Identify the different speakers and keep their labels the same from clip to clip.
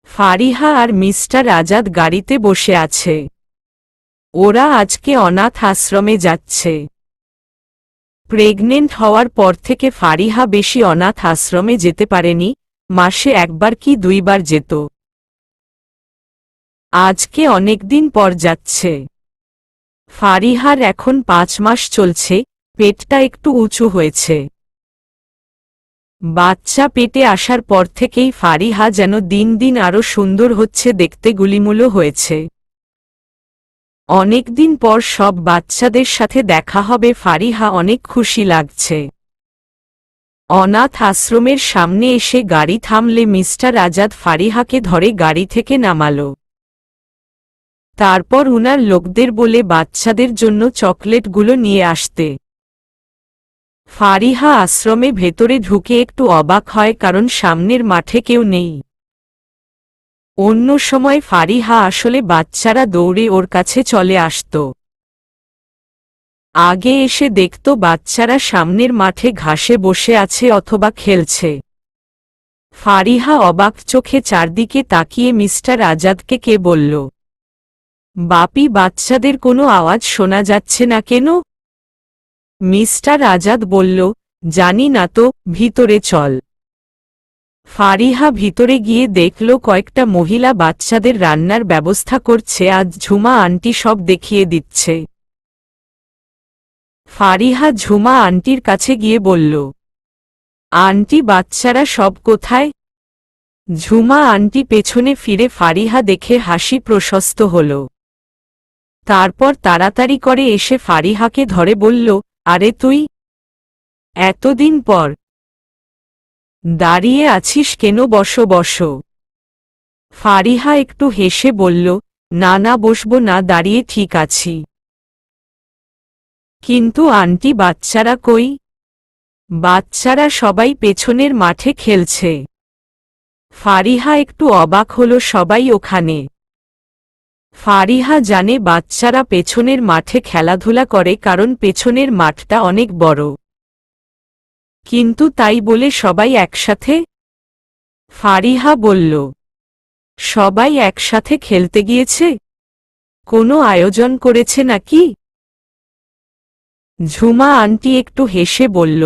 Speaker 1: ফারিহা আর mister Azad গাড়িতে বসে আছে। ওরা আজকে অনাথ আশ্রমে যাচ্ছে। প্রেগনেন্ট হওয়ার পর থেকে ফারিহা বেশি অনাথ আশ্রমে যেতে পারেনি, মাসে একবার কি দুইবার যেত। আজকে অনেকদিন পর যাচ্ছে। ফারিহার এখন 5 মাস চলছে, পেটটা একটু উঁচু হয়েছে। বাচ্চা পেটে আসার পর থেকেই ফারিহা যেন দিন দিন আরো সুন্দর হচ্ছে, দেখতে গুলিমুলো হয়েছে। অনেকদিন পর সব বাচ্চাদের সাথে দেখা হবে, ফারিহা অনেক খুশি লাগছে। অনাথ আশ্রমের সামনে এসে গাড়ি থামলে মিস্টার আজাদ ফারিহাকে ধরে গাড়ি থেকে নামালো। তারপর উনার লোকদের বলে বাচ্চাদের জন্য চকলেটগুলো নিয়ে আসতে। ফারিহা আশ্রমে ভেতরে ঢুকে একটু অবাক হয়, কারণ সামনের মাঠে কেউ নেই। অন্য সময় ফারিহা আসলে বাচ্চারা দৌড়ে ওর কাছে চলে আসত। আগে এসে দেখত বাচ্চারা সামনের মাঠে ঘাসে বসে আছে অথবা খেলছে। ফারিহা অবাক চোখে চারদিকে তাকিয়ে মিস্টার আজাদকে কে বলল, বাপি বাচ্চাদের কোনো আওয়াজ শোনা যাচ্ছে না কেন? মিস্টার আজাদ বলল, জানি না তো, ভিতরে চল। ফারিহা ভিতরে গিয়ে দেখল কয়েকটা মহিলা বাচ্চাদের রান্নার ব্যবস্থা করছে, আজ ঝুমা আন্টি সব দেখিয়ে দিচ্ছে। ফারিহা ঝুমা আন্টির কাছে গিয়ে বলল, আন্টি বাচ্চারা সব কোথায়? ঝুমা আন্টি পেছনে ফিরে ফারিহা দেখে হাসি প্রশস্ত হল। তারপর তাড়াতাড়ি করে এসে ফারিহাকে ধরে বলল, আরে তুই এতদিন পর দাঁড়িয়ে আছিস কেন? বসো বসো। ফারিহা একটু হেসে বলল, না না বসবো না, দাঁড়িয়ে ঠিক আছি। কিন্তু আন্টি বাচ্চারা কই? বাচ্চারা সবাই পেছনের মাঠে খেলছে। ফারিহা একটু অবাক হল, সবাই ওখানে। ফারিহা জানে বাচ্চারা পেছনের মাঠে খেলাধুলা করে, কারণ পেছনের মাঠটা অনেক বড়। কিন্তু তাই বলে সবাই একসাথে? ফারিহা বলল, সবাই একসাথে খেলতে গিয়েছে? কোনো আয়োজন করেছে নাকি? ঝুমা আন্টি একটু হেসে বলল,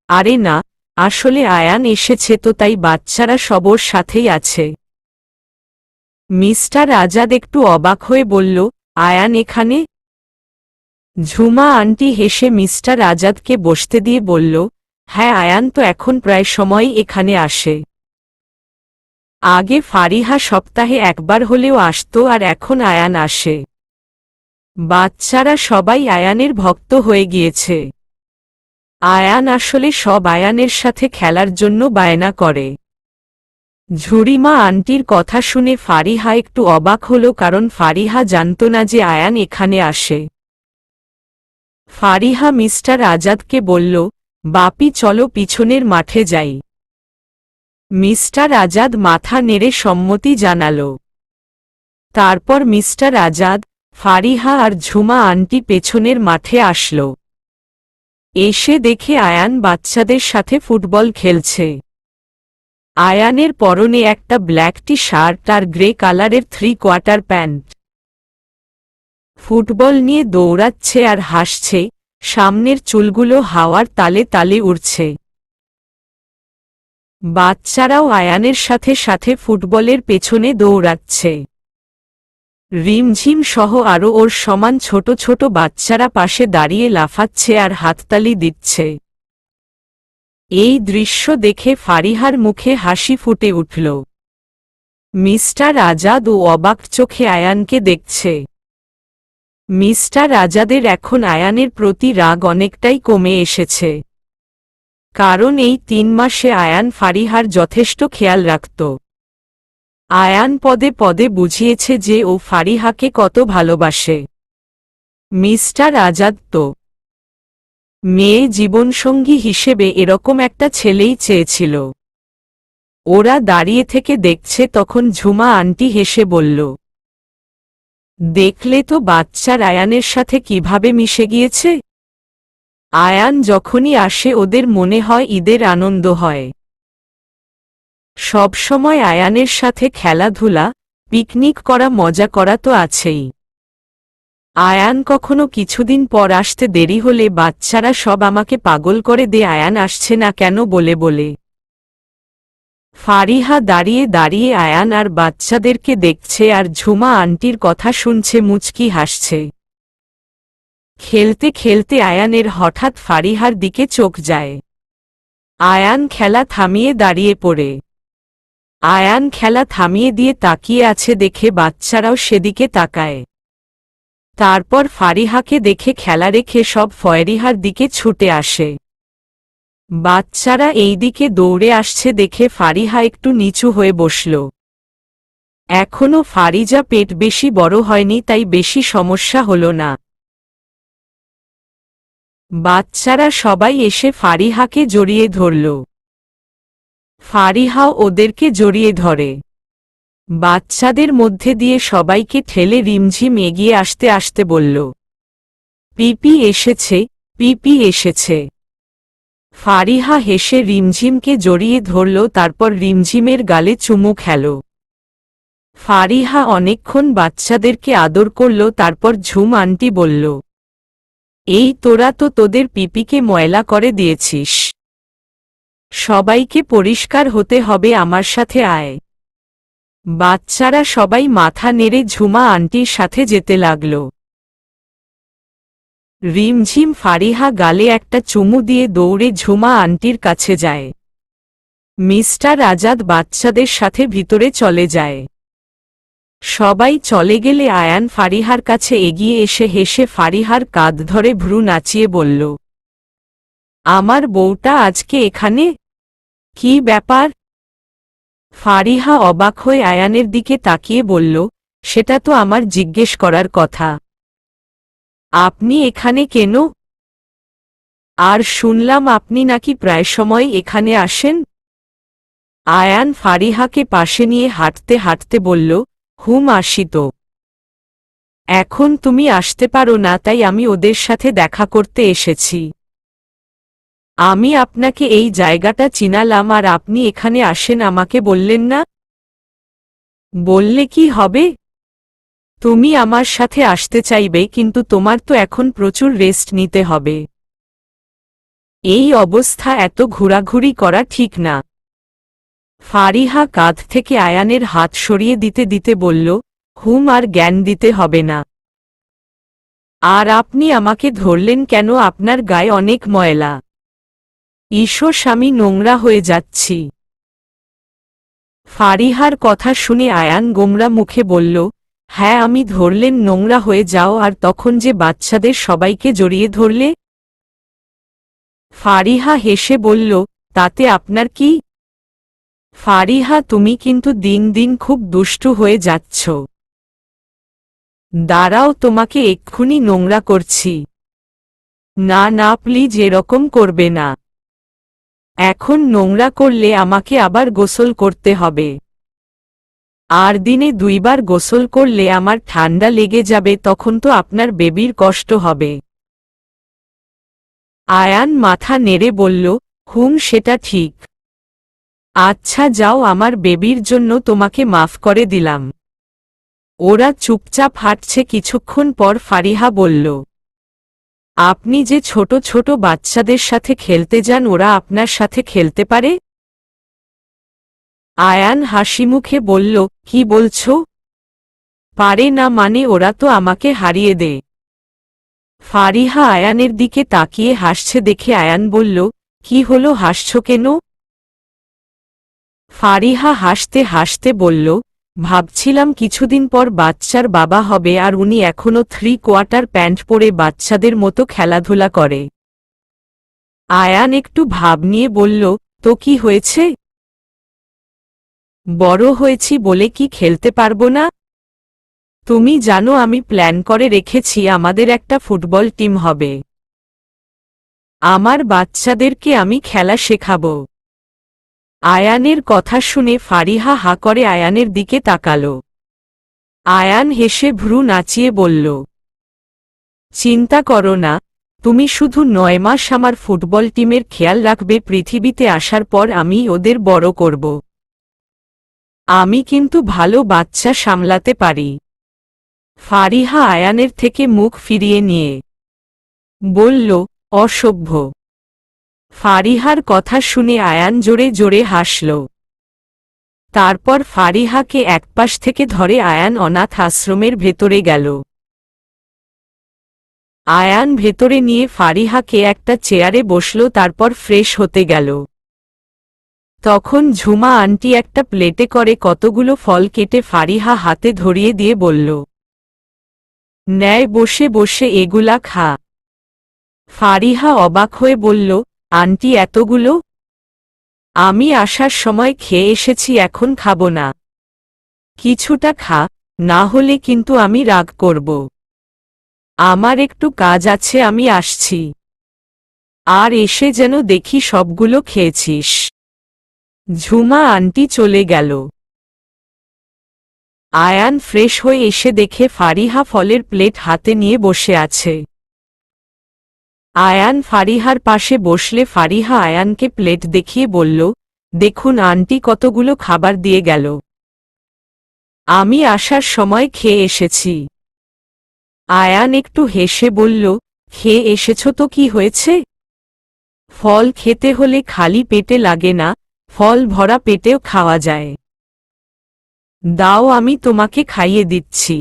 Speaker 1: আরে না, আসলে আয়ান এসেছে তো, তাই বাচ্চারা সবার সাথেই আছে। মিস্টার আজাদ একটু অবাক হয়ে বলল, আয়ান এখানে? ঝুমা আন্টি হেসে মিস্টার আজাদকে বসতে দিয়ে বলল, হ্যাঁ, আয়ান তো এখন প্রায় সময়ই এখানে আসে। আগে ফারিহা সপ্তাহে একবার হলেও আসতো, আর এখন আয়ান আসে। বাচ্চারা সবাই আয়ানের ভক্ত হয়ে গিয়েছে। আয়ান আসলে সব আয়ানের সাথে খেলার জন্য বায়না করে। ঝুরিমা আন্টির কথা শুনে ফারিহা একটু অবাক হল, কারণ ফারিহা জানত না যে আয়ান এখানে আসে। ফারিহা মিস্টার আজাদকে বলল, বাপি চলো পিছনের মাঠে যাই। মিস্টার আজাদ মাথা নেড়ে সম্মতি জানাল। তারপর মিস্টার আজাদ, ফারিহা আর ঝুমা আন্টি পেছনের মাঠে আসল। এসে দেখে আয়ান বাচ্চাদের সাথে ফুটবল খেলছে। আয়ানের পরনে একটা ব্ল্যাক টি শার্ট আর গ্রে কালারের 3/4 প্যান্ট। ফুটবল নিয়ে দৌড়াচ্ছে আর হাসছে, সামনের চুলগুলো হাওয়ার তালে তালে উড়ছে। বাচ্চারাও আয়ানের সাথে সাথে ফুটবলের পেছনে দৌড়াচ্ছে। রিমঝিম সহ আরও ওর সমান ছোট ছোট বাচ্চারা পাশে দাঁড়িয়ে লাফাচ্ছে আর হাততালি দিচ্ছে। এই দৃশ্য দেখে ফারিহার মুখে হাসি ফুটে উঠল। মিস্টার আজাদ ও অবাক চোখে আয়ানকে দেখছে। মিস্টার আজাদের এখন আয়ানের প্রতি রাগ অনেকটাই কমে এসেছে, কারণ এই 3 মাসে আয়ান ফারিহার যথেষ্ট খেয়াল রাখত। আয়ান পদে পদে বুঝিয়েছে যে ও ফারিহাকে কত ভালোবাসে। মিস্টার আজাদ তো মেয়ে জীবনসঙ্গী হিসেবে এরকম একটা ছেলেই চেয়েছিল। ওরা দাঁড়িয়ে থেকে দেখছে, তখন ঝুমা আন্টি হেসে বলল, দেখলে তো বাচ্চার আয়ানের সাথে কিভাবে মিশে গিয়েছে। আয়ান যখনই আসে ওদের মনে হয় ঈদের আনন্দ হয়। সবসময় আয়ানের সাথে খেলাধুলা, পিকনিক করা, মজা করা তো আছেই। আয়ান কখনো কিছুদিন পর আসতে দেরি হলে বাচ্চারা সব আমাকে পাগল করে দে, আয়ান আসছে না কেন বলে বলে। ফারিহা দাঁড়িয়ে দাঁড়িয়ে আয়ান আর বাচ্চাদেরকে দেখছে আর ঝুমা আন্টির কথা শুনছে, মুচকি হাসছে। খেলতে খেলতে আয়ানের হঠাৎ ফারিহার দিকে চোখ যায়। আয়ান খেলা থামিয়ে দাঁড়িয়ে পড়ে। আয়ান খেলা থামিয়ে দিয়ে তাকিয়ে আছে দেখে বাচ্চারাও সেদিকে তাকায়। তারপর ফারিহাকে দেখে খেলা রেখে সব ফয়রিহার দিকে ছুটে আসে। বাচ্চারা এই দিকে দৌড়ে আসছে দেখে ফারিহা একটু নিচু হয়ে বসল। এখনো ফারিজা পেট বেশি বড় হয়নি, তাই বেশি সমস্যা হল না। বাচ্চারা সবাই এসে ফারিহাকে জড়িয়ে ধরল। ফারিহাও ওদেরকে জড়িয়ে ধরে। বাচ্চাদের মধ্যে দিয়ে সবাইকে ঠেলে রিমঝিম এগিয়ে আসতে আসতে বলল, পিপি এসেছে, পিপি এসেছে। ফারিহা হেসে রিমঝিমকে জড়িয়ে ধরল, তারপর রিমঝিমের গালে চুমু খেল। ফারিহা অনেকক্ষণ বাচ্চাদেরকে আদর করল, তারপর ঝুম আন্টি বলল, এই তোরা তো তোদের পিপিকে ময়লা করে দিয়েছিস, সবাইকে পরিষ্কার হতে হবে, আমার সাথে আয়। বাচ্চারা সবাই মাথা নেড়ে ঝুমা আন্টির সাথে যেতে লাগল। রিমঝিম ফারিহা গালে একটা চুমু দিয়ে দৌড়ে ঝুমা আন্টির কাছে যায়। মিস্টার আজাদ বাচ্চাদের সাথে ভিতরে চলে যায়। সবাই চলে গেলে আয়ান ফারিহার কাছে এগিয়ে এসে হেসে ফারিহার কাঁধ ধরে ভ্রু নাচিয়ে বলল, আমার বউটা আজকে এখানে, কি ব্যাপার? ফারিহা অবাক হয়ে আয়ানের দিকে তাকিয়ে বলল, সেটা তো আমার জিজ্ঞেস করার কথা, আপনি এখানে কেন? আর শুনলাম আপনি নাকি প্রায় সময় এখানে আসেন। আয়ান ফারিহাকে পাশে নিয়ে হাঁটতে হাঁটতে বলল, হুম আসি তো। এখন তুমি আসতে পারো না, তাই আমি ওদের সাথে দেখা করতে এসেছি। আমি আপনাকে এই জায়গাটা চিনালাম আর আপনি এখানে আসেন, আমাকে বললেন না? বললে কি হবে? তুমি আমার সাথে আসতে চাইবে, কিন্তু তোমার তো এখন প্রচুর রেস্ট নিতে হবে। এই অবস্থা এত ঘোরাঘুরি করা ঠিক না। ফারিহা কাঁধ থেকে আয়ানের হাত সরিয়ে দিতে দিতে বলল, হুম, আর জ্ঞান দিতে হবে না। আর আপনি আমাকে ধরলেন কেন? আপনার গায়ে অনেক ময়লা। ঈশ্বর, স্বামী নোংরা হয়ে যাচ্ছি। ফারিহার কথা শুনে আয়ান গোমরা মুখে বলল, হ্যাঁ, আমি ধরলেন নোংরা হয়ে যাও, আর তখন যে বাচ্চাদের সবাইকে জড়িয়ে ধরলে। ফারিহা হেসে বলল, তাতে আপনার কি? ফারিহা, তুমি কিন্তু দিন দিন খুব দুষ্টু হয়ে যাচ্ছ। দাঁড়াও, তোমাকে এক্ষুনি নোংরা করছি। না না, প্লিজ এরকম করবে না। এখন নোংরা করলে আমাকে আবার গোসল করতে হবে, আর দিনে 2 বার গোসল করলে আমার ঠান্ডা লেগে যাবে, তখন তো আপনার বেবির কষ্ট হবে। আয়ান মাথা নেড়ে বলল, হুম, সেটা ঠিক। আচ্ছা যাও, আমার বেবির জন্য তোমাকে মাফ করে দিলাম। ওরা চুপচাপ হাঁটছে। কিছুক্ষণ পর ফারিহা বলল, আপনি যে ছোট ছোট বাচ্চাদের সাথে খেলতে যান, ওরা আপনার সাথে খেলতে পারে? আয়ান হাসিমুখে বলল, কি বলছো? পারে না মানে? ওরা তো আমাকে হারিয়ে দেয়। ফারিহা আয়ানের দিকে তাকিয়ে হাসছে দেখে আয়ান বলল, কি হলো, হাসছো কেন? ফারিহা হাসতে হাসতে বলল, ভাবছিলাম কিছুদিন পর বাচ্চার বাবা হবে, আর উনি এখনো 3/4 প্যান্ট পরে বাচ্চাদের মতো খেলাধুলা করে। আয়ান একটু ভাব নিয়ে বলল, তো কি হয়েছে? বড় হয়েছি বলে কি খেলতে পারবো না? তুমি জানো আমি প্ল্যান করে রেখেছি আমাদের একটা ফুটবল টিম হবে। আমার বাচ্চাদেরকে আমি খেলা শেখাবো। আয়ানের কথা শুনে ফারিহা হা করে আয়ানের দিকে তাকাল। আয়ান হেসে ভ্রু নাচিয়ে বলল, চিন্তা করো না, তুমি শুধু 9 মাস আমার ফুটবল টিমের খেয়াল রাখবে, পৃথিবীতে আসার পর আমি ওদের বড় করব। আমি কিন্তু ভালো বাচ্চা সামলাতে পারি। ফারিহা আয়ানের থেকে মুখ ফিরিয়ে নিয়ে বলল, অসভ্য। ফারিহার কথা শুনে আয়ান জোরে জোরে হাসল। তারপর ফারিহাকে একপাশ থেকে ধরে আয়ান অনাথ আশ্রমের ভেতরে গেল। আয়ান ভেতরে নিয়ে ফারিহাকে একটা চেয়ারে বসল, তারপর ফ্রেশ হতে গেল। তখন ঝুমা আন্টি একটা প্লেটে করে কতগুলো ফল কেটে ফারিহা হাতে ধরিয়ে দিয়ে বলল, ন্যায় বসে বসে এগুলা খা। ফারিহা অবাক হয়ে বলল, আন্টি এতগুলো? আমি আসার সময় খেয়ে এসেছি, এখন খাবো না। কিছুটা খা, না হলে কিন্তু আমি রাগ করব। আমার একটু কাজ আছে, আমি আসছি। আর এসে যেন দেখি সবগুলো খেয়েছিস। ঝুমা আন্টি চলে গেল। আয়ান ফ্রেশ হয়ে এসে দেখে ফারিহা ফলের প্লেট হাতে নিয়ে বসে আছে। আয়ান ফারিহার পাশে বসলে ফারিহা আয়ানকে প্লেট দেখিয়ে বলল, দেখুন আন্টি কতগুলো খাবার দিয়ে গেল। আমি আসার সময় খেয়ে এসেছি। আয়ান একটু হেসে বলল, খেয়ে এসেছ তো কি হয়েছে? ফল খেতে হলে খালি পেটে লাগে না, ফল ভরা পেটেও খাওয়া যায়। দাও, আমি তোমাকে খাইয়ে দিচ্ছি।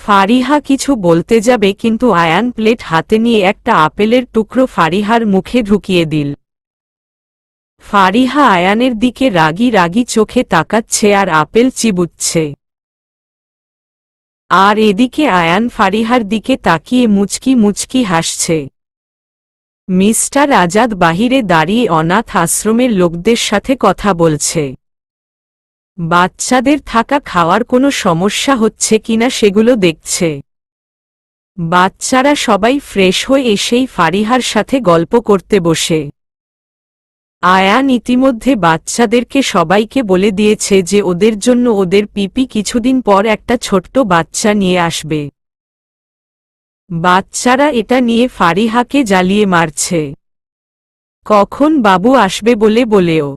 Speaker 1: ফারিহা কিছু বলতে যাবে, কিন্তু আয়ান প্লেট হাতে নিয়ে একটা আপেলের টুকরো ফারিহার মুখে ঢুকিয়ে দিল। ফারিহা আয়ানের দিকে রাগী রাগী চোখে তাকাচ্ছে আর আপেল চিবুচ্ছে। আর এদিকে আয়ান ফারিহার দিকে তাকিয়ে মুচকি মুচকি হাসছে। মিস্টার আজাদ বাহিরে দাঁড়িয়ে অনাথ আশ্রমের লোকদের সাথে কথা বলছে। বাচ্চাদের থাকা খাওয়ার কোনো সমস্যা হচ্ছে কিনা সেগুলো দেখছে। বাচ্চারা সবাই ফ্রেশ হয়ে এসেই ফারিহার সাথে গল্প করতে বসে। আয়ান ইতিমধ্যে বাচ্চাদেরকে সবাইকে বলে দিয়েছে যে ওদের জন্য ওদের পিপি কিছুদিন পর একটা ছোট্ট বাচ্চা নিয়ে আসবে। বাচ্চারা এটা নিয়ে ফারিহাকে জ্বালিয়ে মারছে। কখন বাবু আসবে বলেও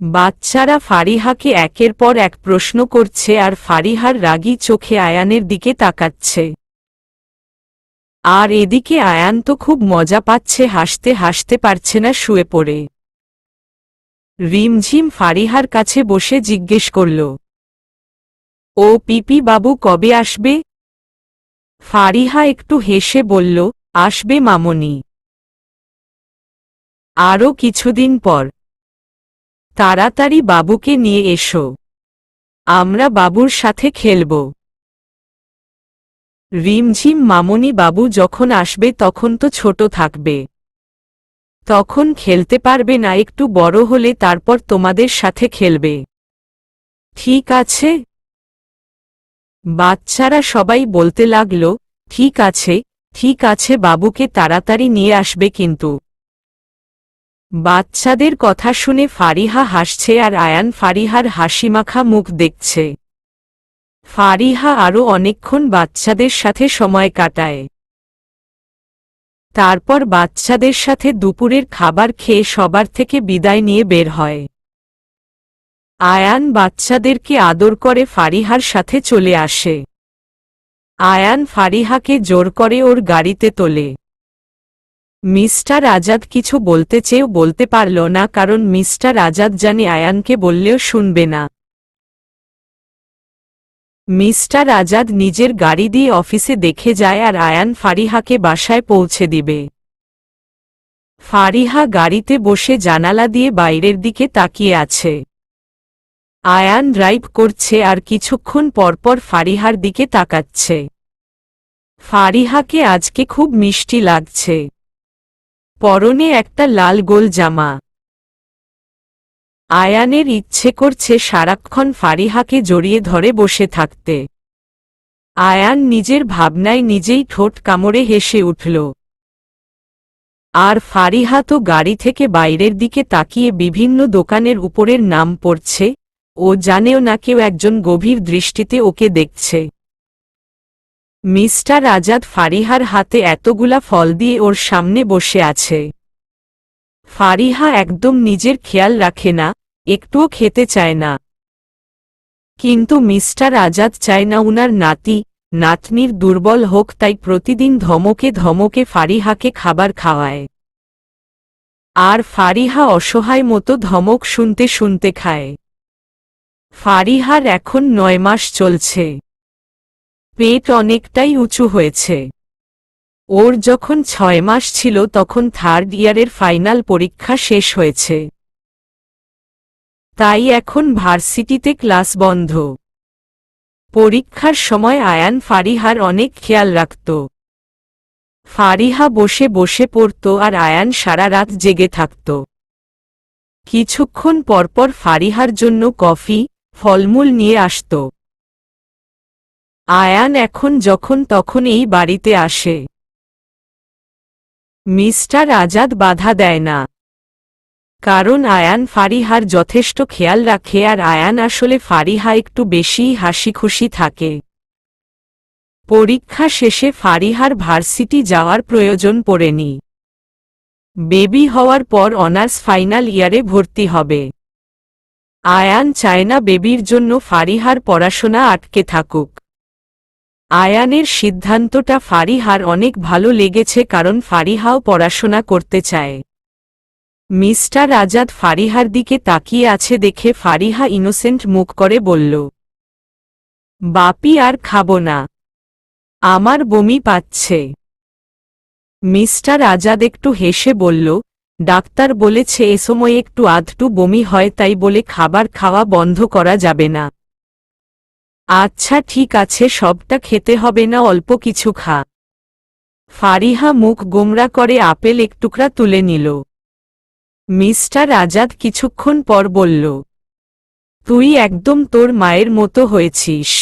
Speaker 1: বাচ্চারা ফারিহাকে একের পর এক প্রশ্ন করছে আর ফারিহার রাগী চোখে আয়ানের দিকে তাকাচ্ছে। আর এদিকে আয়ান তো খুব মজা পাচ্ছে, হাসতে হাসতে পারছে না শুয়ে পড়ে। রিমঝিম ফারিহার কাছে বসে জিজ্ঞেস করল, ও পিপি বাবু কবে আসবে? ফারিহা একটু হেসে বলল, আসবে মামনি। আরও কিছুদিন পর। তাড়াতাড়ি বাবুকে নিয়ে এসো, আমরা বাবুর সাথে খেলব। রিমঝিম মামনি বাবু যখন আসবে তখন তো ছোট থাকবে, তখন খেলতে পারবে না, একটু বড় হলে তারপর তোমাদের সাথে খেলবে। ঠিক আছে? বাচ্চারা সবাই বলতে লাগল, ঠিক আছে ঠিক আছে, বাবুকে তাড়াতাড়ি নিয়ে আসবে কিন্তু। বাচ্চাদের কথা শুনে ফারিহা হাসছে আর আয়ান ফারিহার হাসিমাখা মুখ দেখছে। ফারিহা আরও অনেকক্ষণ বাচ্চাদের সাথে সময় কাটায়। তারপর বাচ্চাদের সাথে দুপুরের খাবার খেয়ে সবার থেকে বিদায় নিয়ে বের হয়। আয়ান বাচ্চাদেরকে আদর করে ফারিহার সাথে চলে আসে। আয়ান ফারিহাকে জোর করে ওর গাড়িতে তোলে। মিস্টার আজাদ কিছু বলতে চেয়েও বলতে পারল না, কারণ মিস্টার আজাদ জানে আয়ানকে বললেও শুনবে না। মিস্টার আজাদ নিজের গাড়ি দিয়ে অফিসে দেখে যায় আর আয়ান ফারিহাকে বাসায় পৌঁছে দিবে। ফারিহা গাড়িতে বসে জানালা দিয়ে বাইরের দিকে তাকিয়ে আছে। আয়ান ড্রাইভ করছে আর কিছুক্ষণ পরপর ফারিহার দিকে তাকাচ্ছে। ফারিহাকে আজকে খুব মিষ্টি লাগছে। পরনে একটা লাল গোল জামা। আয়ানের ইচ্ছে করছে সারাক্ষণ ফারিহাকে জড়িয়ে ধরে বসে থাকতে। আয়ান নিজের ভাবনায় নিজেই ঠোঁট কামড়ে হেসে উঠল। আর ফারিহা তো গাড়ি থেকে বাইরের দিকে তাকিয়ে বিভিন্ন দোকানের উপরের নাম পড়ছে। ও জানেও না কেউ একজন গভীর দৃষ্টিতে ওকে দেখছে। মিস্টার আজাদ ফারিহার হাতে এতগুলা ফল দিয়ে ওর সামনে বসে আছে। ফারিহা একদম নিজের খেয়াল রাখে না, একটুও খেতে চায় না। কিন্তু মিস্টার আজাদ চায় না উনার নাতি নাতনির দুর্বল হোক, তাই প্রতিদিন ধমকে ধমকে ফারিহাকে খাবার খাওয়ায়। আর ফারিহা অসহায় মতো ধমক শুনতে শুনতে খায়। ফারিহার এখন 9 মাস চলছে। পেট অনেকটাই উঁচু হয়েছে। ওর যখন 6 মাস ছিল তখন 3rd ইয়ারের ফাইনাল পরীক্ষা শেষ হয়েছে। তাই এখন ভার্সিটিতে ক্লাস বন্ধ। পরীক্ষার সময় আয়ান ফারিহার অনেক খেয়াল রাখত। ফারিহা বসে বসে পড়ত আর আয়ান সারা রাত জেগে থাকত। কিছুক্ষণ পরপর ফারিহার জন্য কফি, ফলমূল নিয়ে আসত। আয়ান এখন যখন তখন এই বাড়িতে আসে। মিস্টার আজাদ বাধা দেয় না, কারণ আয়ান ফারিহার যথেষ্ট খেয়াল রাখে আর আয়ান আসলে ফারিহা একটু বেশিই হাসিখুশি থাকে। পরীক্ষা শেষে ফারিহার ভার্সিটি যাওয়ার প্রয়োজন পড়েনি। বেবি হওয়ার পর অনার্স ফাইনাল ইয়ারে ভর্তি হবে। আয়ান চায় না বেবির জন্য ফারিহার পড়াশোনা আটকে থাকুক। আয়ানের সিদ্ধান্তটা ফারিহার অনেক ভালো লেগেছে, কারণ ফারিহাও পড়াশোনা করতে চায়। মিস্টার আজাদ ফারিহার দিকে তাকিয়ে আছে দেখে ফারিহা ইনোসেন্ট মুখ করে বলল, বাপি আর খাবো না, আমার বমি পাচ্ছে। মিস্টার আজাদ একটু হেসে বলল, ডাক্তার বলেছে এ সময় একটু আধটু বমি হয়, তাই বলে খাবার খাওয়া বন্ধ করা যাবে না। আচ্ছা ঠিক আছে, সবটা খেতে হবে না, অল্প কিছু খা। ফারিহা মুখ গোমরা করে আপেল এক টুকরা তুলে নিল। মিস্টার আজাদ কিছুক্ষণ পর বলল, তুই একদম তোর মায়ের মতো হয়েছিস।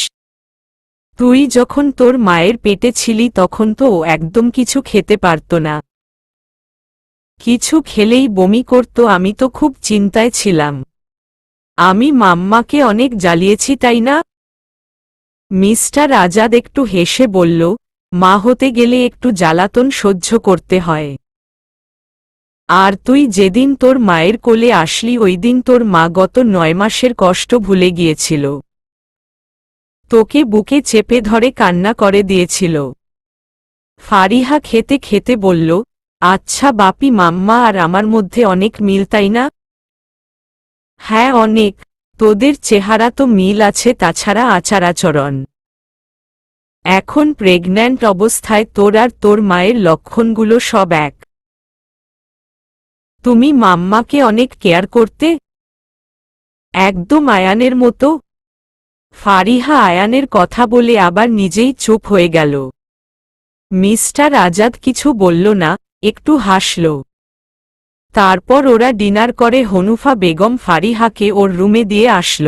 Speaker 1: তুই যখন তোর মায়ের পেটে ছিলি তখন তো ও একদম কিছু খেতে পারত না। কিছু খেলেই বমি করত। আমি তো খুব চিন্তায় ছিলাম। আমি মাম্মাকে অনেক জ্বালিয়েছি, তাই না? মিস্টার আজাদ একটু হেসে বলল, মা হতে গেলে একটু জ্বালাতন সহ্য করতে হয়। আর তুই যেদিন তোর মায়ের কোলে আসলি ওই দিন তোর মা গত 9 মাসের কষ্ট ভুলে গিয়েছিল। তোকে বুকে চেপে ধরে কান্না করে দিয়েছিল। ফারিহা খেতে খেতে বলল, আচ্ছা বাপি, মাম্মা আর আমার মধ্যে অনেক মিল, তাই না? হ্যাঁ অনেক, তোদের চেহারা তো মিল আছে, তাছাড়া আচার আচরণ। এখন প্রেগন্যান্ট অবস্থায় তোর আর তোর মায়ের লক্ষণগুলো সব এক। তুমি মাম্মাকে অনেক কেয়ার করতে? একদম আয়ানের মতো। ফারিহা আয়ানের কথা বলে আবার নিজেই চুপ হয়ে গেল। মিস্টার আজাদ কিছু বলল না, একটু হাসল। তারপর ওরা ডিনার করে হনুফা বেগম ফারিহাকে ওর রুমে দিয়ে আসল।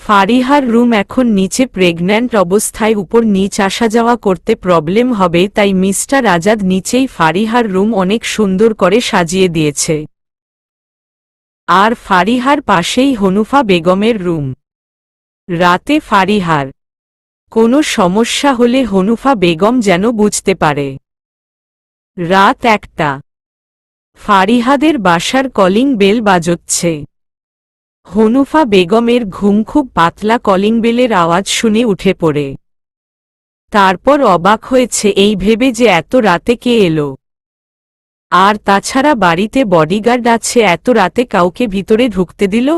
Speaker 1: ফারিহার রুম এখন নিচে, প্রেগন্যান্ট অবস্থায় উপর নিচ আসা যাওয়া করতে প্রবলেম হবে, তাই মিস্টার আজাদ নিচেই ফারিহার রুম অনেক সুন্দর করে সাজিয়ে দিয়েছে। আর ফারিহার পাশেই হনুফা বেগমের রুম। রাতে ফারিহার কোনো সমস্যা হলে হনুফা বেগম যেন বুঝতে পারে। রাত 1টা। ফারিহাদের বাসার কলিং বেল বাজচ্ছে। হনুফা বেগমের ঘুম খুব পাতলা কলিং বেলের আওয়াজ শুনে উঠে পড়ে। তারপর অবাক হয়েছে এই ভেবে যে এত রাতে কে এলো। আর তাছাড়া বাড়িতে বডিগার্ড আছে, এত রাতে কাউকে ভিতরে ঢুকতে দিল?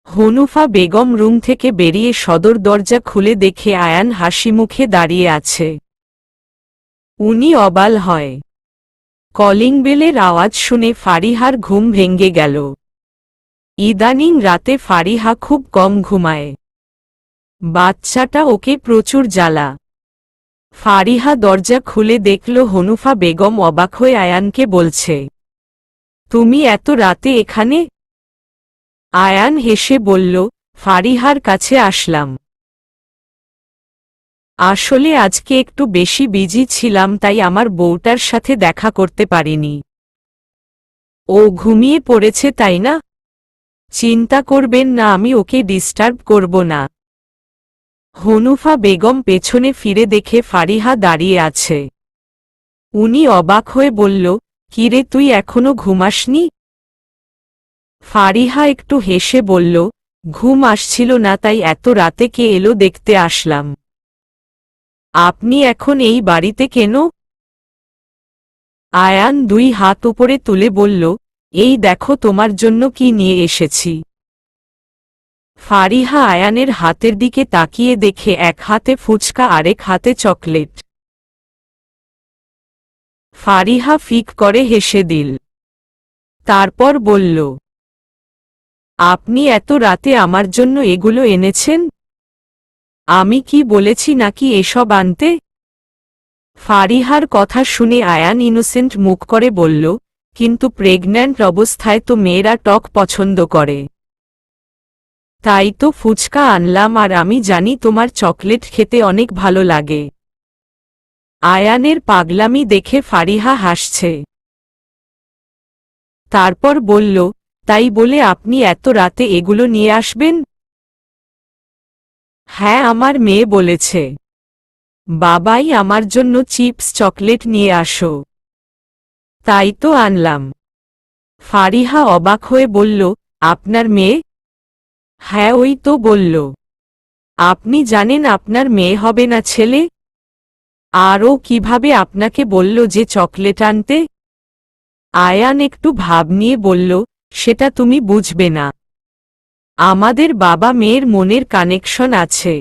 Speaker 1: হনুফা বেগম রুম থেকে বেরিয়ে সদর দরজা খুলে দেখে আয়ান হাসিমুখে দাঁড়িয়ে আছে। উনি অবাল হয়। কলিং বেলের আওয়াজ শুনে ফারিহার ঘুম ভেঙে গেল। ইদানিং রাতে ফারিহা খুব কম ঘুমায়। বাচ্চাটা ওকে প্রচুর জ্বালা। ফারিহা দরজা খুলে দেখল হনুফা বেগম অবাক হয়ে আয়ানকে বলছে, তুমি এত রাতে এখানে? আয়ান হেসে বলল, ফারিহার কাছে আসলাম। আসলে আজকে একটু বেশি বিজি ছিলাম, তাই আমার বউটার সাথে দেখা করতে পারিনি। ও ঘুমিয়ে পড়েছে, তাই না? চিন্তা করবেন না, আমি ওকে ডিস্টার্ব করব না। হনুফা বেগম পেছনে ফিরে দেখে ফারিহা দাঁড়িয়ে আছে। উনি অবাক হয়ে বলল, কিরে তুই এখনো ঘুমাসনি? ফারিহা একটু হেসে বলল, ঘুম আসছিল না তাই এত রাতে কে এলো দেখতে আসলাম। আপনি এখন এই বাড়িতে কেন? আয়ান দুই হাত উপরে তুলে বলল, এই দেখো তোমার জন্য কি নিয়ে এসেছি। ফারিহা আয়ানের হাতের দিকে তাকিয়ে দেখে এক হাতে ফুচকা আরেক হাতে চকলেট। ফারিহা ফিক করে হেসে দিল। তারপর বলল, আপনি এত রাতে আমার জন্য এগুলো এনেছেন? আমি কি বলেছি নাকি এসব আনতে? ফারিহার কথা শুনে আয়ান ইনোসেন্ট মুখ করে বলল, কিন্তু প্রেগন্যান্ট অবস্থায় তো মেয়েরা টক পছন্দ করে। তাই তো ফুচকা আনলাম, আর আমি জানি তোমার চকলেট খেতে অনেক ভালো লাগে। আয়ানের পাগলামি দেখে ফারিহা হাসছে। তারপর বলল, তাই বলে আপনি এত রাতে এগুলো নিয়ে আসবেন? হ্যাঁ, আমার মেয়ে বলেছে। বাবাই আমার জন্য চিপস চকলেট নিয়ে আসো। তাই তো আনলাম। ফারিহা অবাক হয়ে বলল, আপনার মেয়ে? হ্যাঁ, ওই তো বলল। আপনি জানেন আপনার মেয়ে হবে না ছেলে? আর ও কিভাবে আপনাকে বলল যে চকলেট আনতে? আয়ান একটু ভাব নিয়ে বলল, সেটা তুমি বুঝবে না। আমাদের বাবা মেয়ের মনের কানেকশন আছে।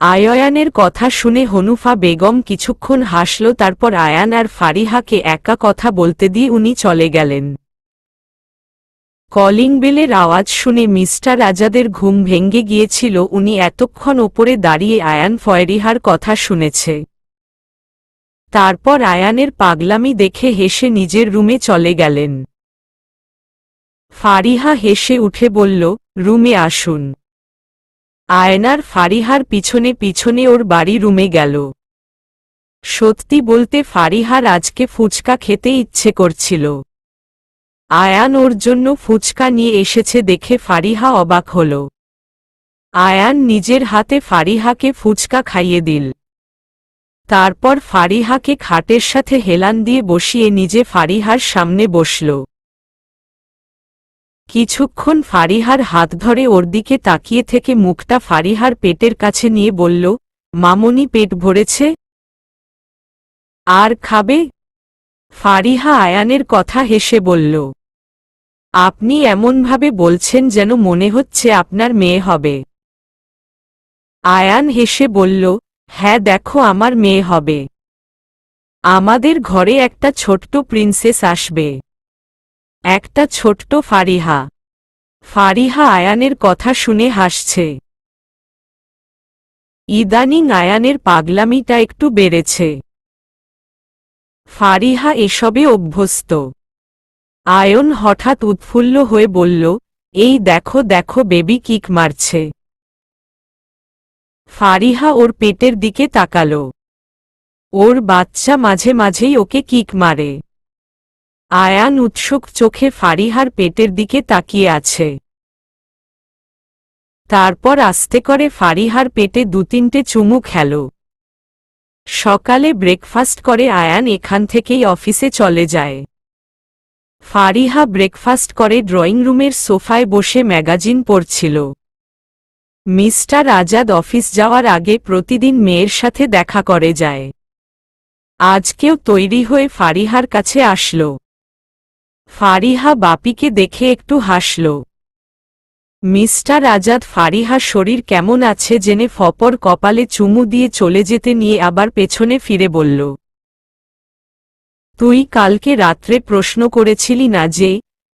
Speaker 1: আয়ানের কথা শুনে হনুফা বেগম কিছুক্ষণ হাসল, তারপর আয়ান আর ফারিহাকে একা কথা বলতে দিয়ে উনি চলে গেলেন। কলিং বেলের আওয়াজ শুনে মিস্টার আজাদের ঘুম ভেঙে গিয়েছিল। উনি এতক্ষণ ওপরে দাঁড়িয়ে আয়ান ফারিহার কথা শুনেছে। তারপর আয়ানের পাগলামি দেখে হেসে নিজের রুমে চলে গেলেন। ফারিহা হেসে উঠে বলল, রুমে আসুন। আয়নার ফারিহার পিছনে পিছনে ওর বাড়ি রুমে গেল। সত্যি বলতে ফারিহার আজকে ফুচকা খেতে ইচ্ছে করছিল। আয়ান ওর জন্য ফুচকা নিয়ে এসেছে দেখে ফারিহা অবাক হল। আয়ান নিজের হাতে ফারিহাকে ফুচকা খাইয়ে দিল। তারপর ফারিহাকে খাটের সাথে হেলান দিয়ে বসিয়ে নিজে ফারিহার সামনে বসল। কিছুক্ষণ ফারিহার হাত ধরে ওর দিকে তাকিয়ে থেকে মুখটা ফারিহার পেটের কাছে নিয়ে বলল, মামনি পেট ভরেছে? আর খাবে? ফারিহা আয়ানের কথা হেসে বলল, আপনি এমনভাবে বলছেন যেন মনে হচ্ছে আপনার মেয়ে হবে। আয়ান হেসে বলল, হ্যাঁ দেখো আমার মেয়ে হবে। আমাদের ঘরে একটা ছোট্ট প্রিন্সেস আসবে। একটা ছোট্ট ফারিহা। ফারিহা আয়ানের কথা শুনে হাসছে। ইদানিং আয়ানের পাগলামিটা একটু বেড়েছে। ফারিহা এসবে অভ্যস্ত। আয়ন হঠাৎ উৎফুল্ল হয়ে বলল, এই দেখো দেখো বেবি কিক মারছে। ফারিহা ওর পেটের দিকে তাকাল। ওর বাচ্চা মাঝে মাঝেই ওকে কিক মারে। আয়ান উৎসুক চোখে ফারিহার পেটের দিকে তাকিয়ে আছে। তারপর আস্তে করে ফারিহার পেটে দু তিনটে চুমু খেল। সকালে ব্রেকফাস্ট করে আয়ান এখান থেকেই অফিসে চলে যায়। ফারিহা ব্রেকফাস্ট করে ড্রয়িং রুমের সোফায় বসে ম্যাগাজিন পড়ছিল। মিস্টার আজাদ অফিস যাওয়ার আগে প্রতিদিন মেয়ের সাথে দেখা করে যায়। আজকেও তৈরি হয়ে ফারিহার কাছে আসল। ফারিহা বাপিকে দেখে একটু হাসল। মিস্টার আজাদ ফারিহার শরীর কেমন আছে জেনে ফপর কপালে চুমু দিয়ে চলে যেতে নিয়ে আবার পেছনে ফিরে বলল, তুই কালকে রাত্রে প্রশ্ন করেছিলি না যে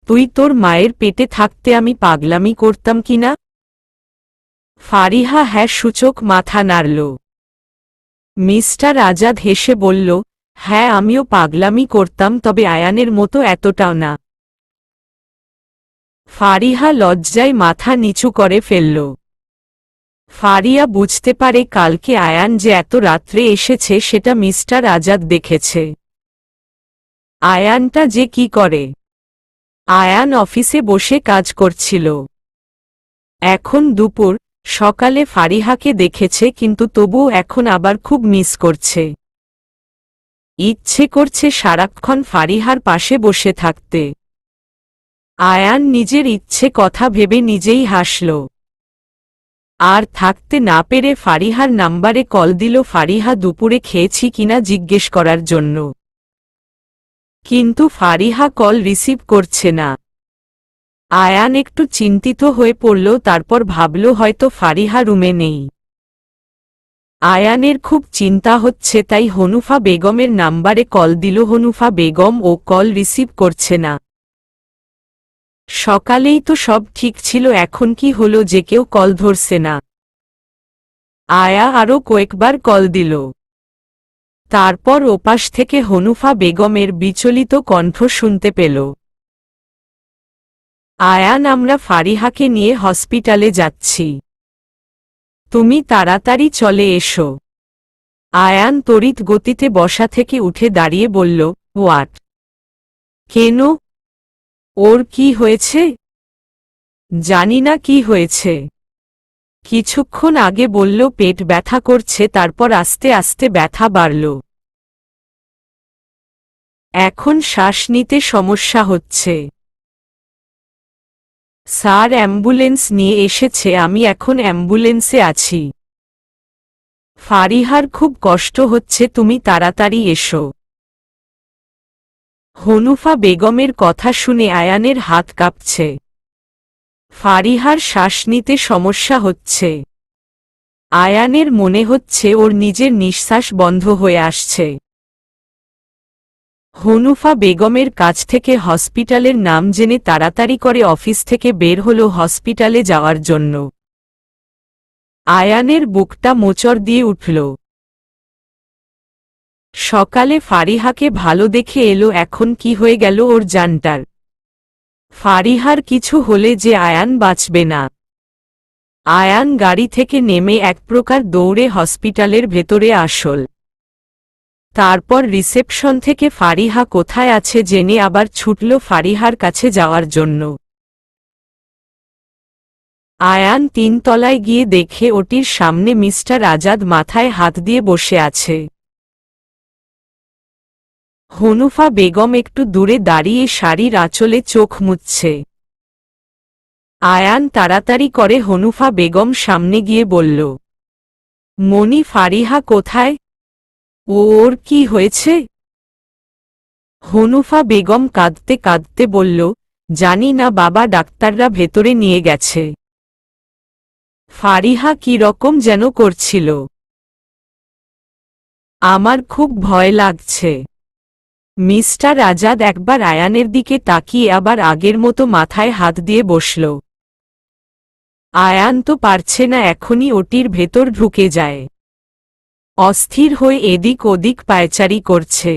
Speaker 1: তুই তোর মায়ের পেটে থাকতে আমি পাগলামি করতাম কিনা? ফারিহা হ্যাঁ সূচক মাথা নাড়ল। মিস্টার আজাদ হেসে বলল, হ্যাঁ আমিও পাগলামি করতাম, তবে আয়ানের মতো এতটাও না। ফারিহা লজ্জায় মাথা নিচু করে ফেলল। ফারিয়া বুঝতে পারে কালকে আয়ান যে এত রাত্রে এসেছে সেটা মিস্টার আজাদ দেখেছে। আয়ানটা যে কি করে? আয়ান অফিসে বসে কাজ করছিল। এখন দুপুর। সকালে ফারিহাকে দেখেছে কিন্তু তবুও এখন আবার খুব মিস করছে। ইচ্ছে করছে সারাক্ষণ ফারিহার পাশে বসে থাকতে। আয়ান নিজের ইচ্ছে কথা ভেবে নিজেই হাসল। আর থাকতে না পেরে ফারিহার নাম্বারে কল দিল ফারিহা দুপুরে খেয়েছি কিনা জিজ্ঞেস করার জন্য। কিন্তু ফারিহা কল রিসিভ করছে না। আয়ান একটু চিন্তিত হয়ে পড়ল, তারপর ভাবল হয়তো ফারিহা রুমে নেই। আয়ানের খুব চিন্তা হচ্ছে, তাই হনুফা বেগমের নাম্বারে কল দিল। হনুফা বেগম ও কল রিসিভ করছে না। সকালেই তো সব ঠিক ছিল, এখন কি হলো যে কেউ কল ধরছে না? আয়া আরও কয়েকবার কল দিল। তারপর ওপাশ থেকে হনুফা বেগমের বিচলিত কণ্ঠ শুনতে পেল। আয়ান, আমরা ফারিহাকে নিয়ে হসপিটালে যাচ্ছি, তুমি তাড়াতাড়ি চলে এসো। আয়ান তড়িৎ গতিতে বসা থেকে উঠে দাঁড়িয়ে বলল, হোয়াট? কেন? ওর কি হয়েছে? জানি না কি হয়েছে। কিছুক্ষণ আগে বলল পেট ব্যথা করছে, তারপর আস্তে আস্তে ব্যথা বাড়ল। এখন শ্বাস নিতে সমস্যা হচ্ছে। স্যার অ্যাম্বুলেন্স নিয়ে এসেছে, আমি এখন অ্যাম্বুলেন্সে আছি। ফারিহার খুব কষ্ট হচ্ছে, তুমি তাড়াতাড়ি এসো। হনুফা বেগমের কথা শুনে আয়ানের হাত কাঁপছে। ফারিহার শ্বাস নিতে সমস্যা হচ্ছে। আয়ানের মনে হচ্ছে ওর নিজের নিঃশ্বাস বন্ধ হয়ে আসছে। হনুফা বেগমের কাছ থেকে হসপিটালের নাম জেনে তাড়াতাড়ি করে অফিস থেকে বের হলো হসপিটালে যাওয়ার জন্য। আয়ানের বুকটা মোচড় দিয়ে উঠল। সকালে ফারিহাকে ভালো দেখে এলো, এখন কি হয়ে গেল ওর জানটার? ফারিহার কিছু হলে যে আয়ান বাঁচবে না। আয়ান গাড়ি থেকে নেমে এক প্রকার দৌড়ে হসপিটালের ভেতরে আসল। তারপর রিসেপশন থেকে ফারিহা কোথায় আছে জেনে আবার ছুটল ফারিহার কাছে যাওয়ার জন্য। আয়ান 3 তলায় গিয়ে দেখে ওটির সামনে মিস্টার আজাদ মাথায় হাত দিয়ে বসে আছে। হনুফা বেগম একটু দূরে দাঁড়িয়ে শাড়ির আঁচলে চোখ মুছছে। আয়ান তাড়াতাড়ি করে হনুফা বেগম সামনে গিয়ে বলল, মনি, ফারিহা কোথায়? ওর কি হয়েছে? হনুফা বেগম কাঁদতে কাঁদতে বলল, জানি না বাবা, ডাক্তাররা ভেতরে নিয়ে গেছে। ফারিহা কি রকম যেন করছিল। আমার খুব ভয় লাগছে। মিস্টার আজাদ একবার আয়ানের দিকে তাকিয়ে আবার আগের মতো মাথায় হাত দিয়ে বসল। আয়ান তো পারছে না এখনই ওটির ভেতর ঢুকে যায়। অস্থির হয়ে এদিক ওদিক পায়চারি করছে।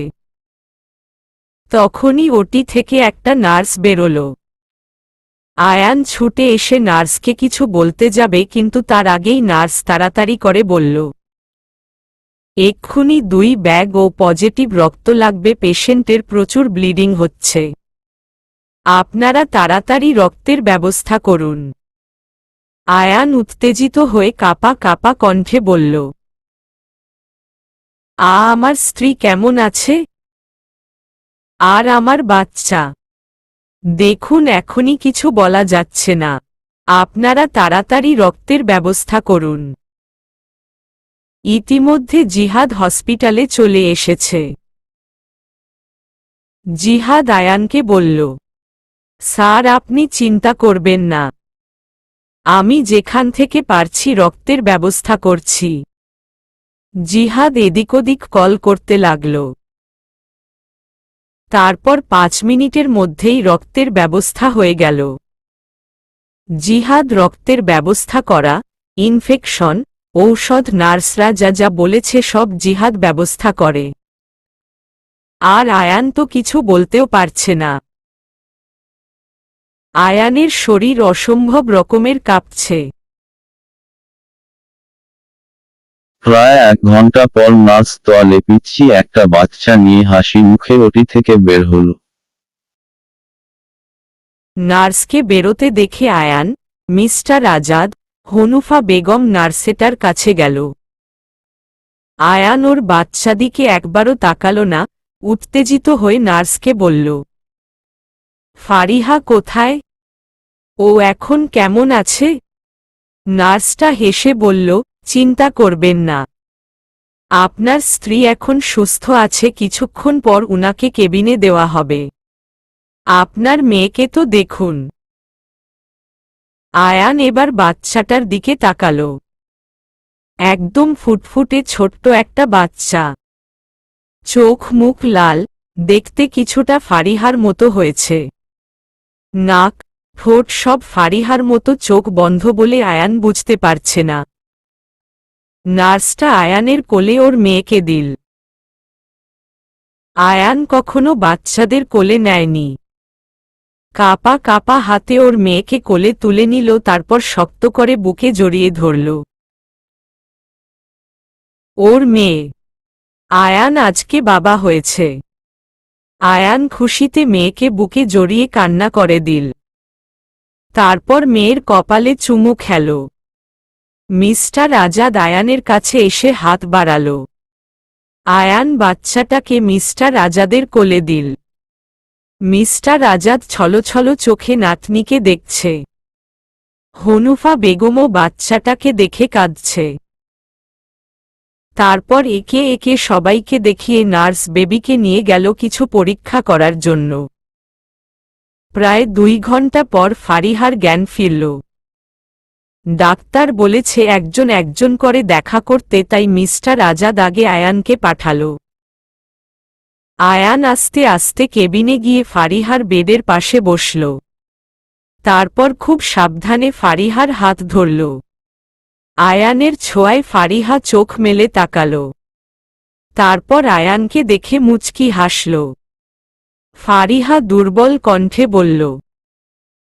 Speaker 1: তখনই ওটি থেকে একটা নার্স বেরোল। আয়ান ছুটে এসে নার্সকে কিছু বলতে যাবে, কিন্তু তার আগেই নার্স তাড়াতাড়ি করে বলল, এক্ষুনি 2 ব্যাগ ও পজিটিভ রক্ত লাগবে, পেশেন্টের প্রচুর ব্লিডিং হচ্ছে। আপনারা তাড়াতাড়ি রক্তের ব্যবস্থা করুন। আয়ান উত্তেজিত হয়ে কাঁপা কাঁপা কণ্ঠে বলল, আমার স্ত্রী কেমন আছে? আর আমার বাচ্চা? দেখুন, এখনই কিছু বলা যাচ্ছে না। আপনারা তাড়াতাড়ি রক্তের ব্যবস্থা করুন। ইতিমধ্যে জিহাদ হসপিটালে চলে এসেছে। জিহাদ আয়ানকে বলল, স্যার, আপনি চিন্তা করবেন না, আমি যেখান থেকে পারছি রক্তের ব্যবস্থা করছি। জিহাদ এদিক ওদিক কল করতে লাগল। তারপর 5 মিনিটের মধ্যেই রক্তের ব্যবস্থা হয়ে গেল। জিহাদ রক্তের ব্যবস্থা করা, ইনফেকশন, ঔষধ, নার্সরা যা যা বলেছে সব জিহাদ ব্যবস্থা করে। আর আয়ান তো কিছু বলতেও পারছে না। আয়ানের শরীর অসম্ভব রকমের কাঁপছে।
Speaker 2: প্রায় 1 ঘন্টা পর নার্স তোয়ালে পিচ্ছি একটা বাচ্চা নিয়ে হাসি মুখে ওটি থেকে বের হল।
Speaker 1: নার্সকে বেরোতে দেখে আয়ান, মিস্টার আজাদ, হনুফা বেগম নার্সেটার কাছে গেল। আয়ান ওর বাচ্চাদিকে একবারও তাকালো না, উত্তেজিত হয়ে নার্সকে বলল, ফারিহা কোথায়? ও এখন কেমন আছে? নার্সটা হেসে বলল, চিন্তা করবেন না, আপনার স্ত্রী এখন সুস্থ আছে, কিছুক্ষণ পর উনাকে কেবিনে দেওয়া হবে। আপনার মেয়েকে তো দেখুন। আয়ান এবার বাচ্চাটার দিকে তাকালো। একদম ফুটফুটে ছোট্ট একটা বাচ্চা, চোখ মুখ লাল, দেখতে কিছুটা ফারিহার মতো হয়েছে। নাক, ঠোঁট সব ফারিহার মতো, চোখ বন্ধ বলে আয়ান বুঝতে পারছে না। নার্সটা আয়ানের কোলে ওর মেয়েকে দিল। আয়ান কখনো বাচ্চাদের কোলে নেয়নি। কাপা কাপা হাতে ওর মেয়েকে কোলে তুলে নিল, তারপর শক্ত করে বুকে জড়িয়ে ধরল। ওর মেয়ে। আয়ান আজকে বাবা হয়েছে। আয়ান খুশিতে মেয়েকে বুকে জড়িয়ে কান্না করে দিল। তারপর মেয়ের কপালে চুমু খেল। মিস্টার আজাদ আয়ানের কাছে এসে হাত বাড়াল। আয়ান বাচ্চাটাকে মিস্টার আজাদের কোলে দিল। মিস্টার আজাদ ছলছল চোখে নাতনিকে দেখছে। হনুফা বেগমও বাচ্চাটাকে দেখে কাঁদছে। তারপর একে একে সবাইকে দেখিয়ে নার্স বেবিকে নিয়ে গেল কিছু পরীক্ষা করার জন্য। প্রায় 2 ঘন্টা পর ফারিহার জ্ঞান ফিরল। ডাক্তার বলেছে একজন একজন করে দেখা করতে, তাই মিস্টার আজাদ আগে আয়ানকে পাঠাল। আয়ান আস্তে আস্তে কেবিনে গিয়ে ফারিহার বেডের পাশে বসল। তারপর খুব সাবধানে ফারিহার হাত ধরল। আয়ানের ছোঁয়ায় ফারিহা চোখ মেলে তাকাল। তারপর আয়ানকে দেখে মুচকি হাসল। ফারিহা দুর্বল কণ্ঠে বলল,